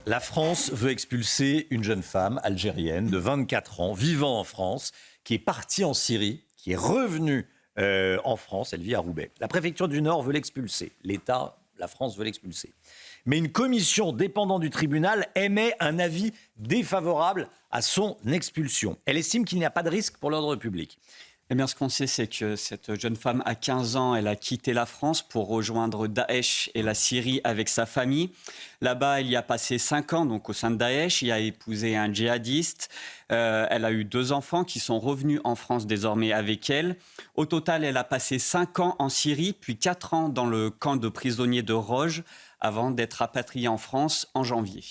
La France veut expulser une jeune femme algérienne de 24 ans, vivant en France, qui est partie en Syrie, qui est revenue en France. Elle vit à Roubaix. La préfecture du Nord veut l'expulser. L'État, la France veut l'expulser. Mais une commission dépendante du tribunal émet un avis défavorable à son expulsion. Elle estime qu'il n'y a pas de risque pour l'ordre public. Eh bien, ce qu'on sait, c'est que cette jeune femme, à 15 ans, elle a quitté la France pour rejoindre Daesh et la Syrie avec sa famille. Là-bas, elle y a passé 5 ans, donc au sein de Daesh. Il a épousé un djihadiste. Elle a eu 2 enfants qui sont revenus en France désormais avec elle. Au total, elle a passé 5 ans en Syrie, puis 4 ans dans le camp de prisonniers de Roje, avant d'être rapatriée en France en janvier.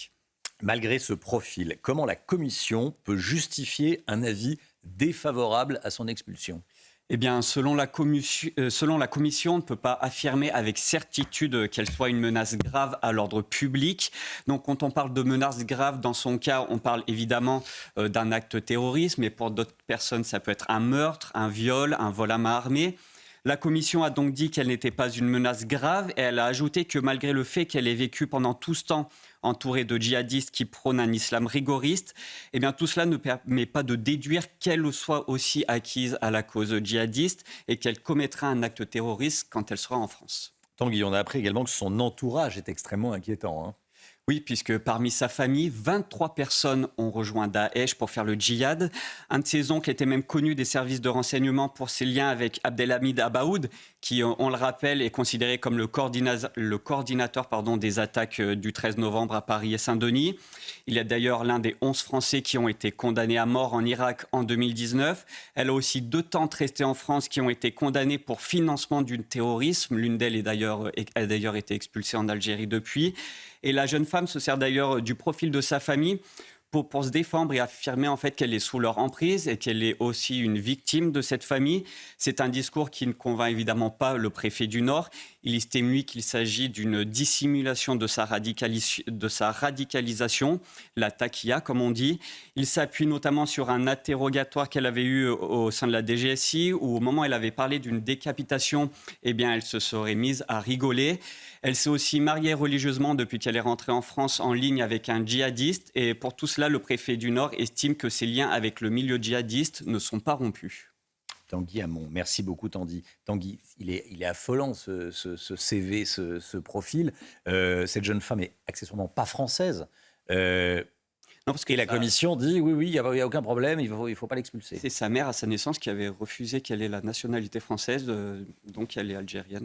Malgré ce profil, comment la commission peut justifier un avis défavorable à son expulsion ? Eh bien, selon la commission, on ne peut pas affirmer avec certitude qu'elle soit une menace grave à l'ordre public. Donc, quand on parle de menace grave, dans son cas, on parle évidemment d'un acte terroriste, mais pour d'autres personnes, ça peut être un meurtre, un viol, un vol à main armée. La commission a donc dit qu'elle n'était pas une menace grave et elle a ajouté que malgré le fait qu'elle ait vécu pendant tout ce temps entourée de djihadistes qui prônent un islam rigoriste, eh bien, tout cela ne permet pas de déduire qu'elle soit aussi acquise à la cause djihadiste et qu'elle commettra un acte terroriste quand elle sera en France. Tanguy, on a appris également que son entourage est extrêmement inquiétant. Oui, puisque parmi sa famille, 23 personnes ont rejoint Daesh pour faire le djihad. Un de ses oncles était même connu des services de renseignement pour ses liens avec Abdelhamid Abaoud, qui, on le rappelle, est considéré comme le coordinateur des attaques du 13 novembre à Paris et Saint-Denis. Il est d'ailleurs l'un des 11 Français qui ont été condamnés à mort en Irak en 2019. Elle a aussi 2 tantes restées en France qui ont été condamnées pour financement du terrorisme. L'une d'elles a d'ailleurs été expulsée en Algérie depuis. Et la jeune femme se sert d'ailleurs du profil de sa famille pour se défendre et affirmer en fait qu'elle est sous leur emprise et qu'elle est aussi une victime de cette famille. C'est un discours qui ne convainc évidemment pas le préfet du Nord. Il estime, lui, qu'il s'agit d'une dissimulation de sa radicalisation, la taquilla, comme on dit. Il s'appuie notamment sur un interrogatoire qu'elle avait eu au sein de la DGSI, où au moment où elle avait parlé d'une décapitation, eh bien, elle se serait mise à rigoler. Elle s'est aussi mariée religieusement depuis qu'elle est rentrée en France en ligne avec un djihadiste. Et pour tout cela, le préfet du Nord estime que ses liens avec le milieu djihadiste ne sont pas rompus. Tanguy Hamon, merci beaucoup Tanguy. Tanguy, il est affolant ce CV, ce profil. Cette jeune femme est accessoirement pas française. Non, parce que la commission dit oui, il n'y a aucun problème, il ne faut pas l'expulser. C'est sa mère à sa naissance qui avait refusé qu'elle ait la nationalité française, donc elle est algérienne.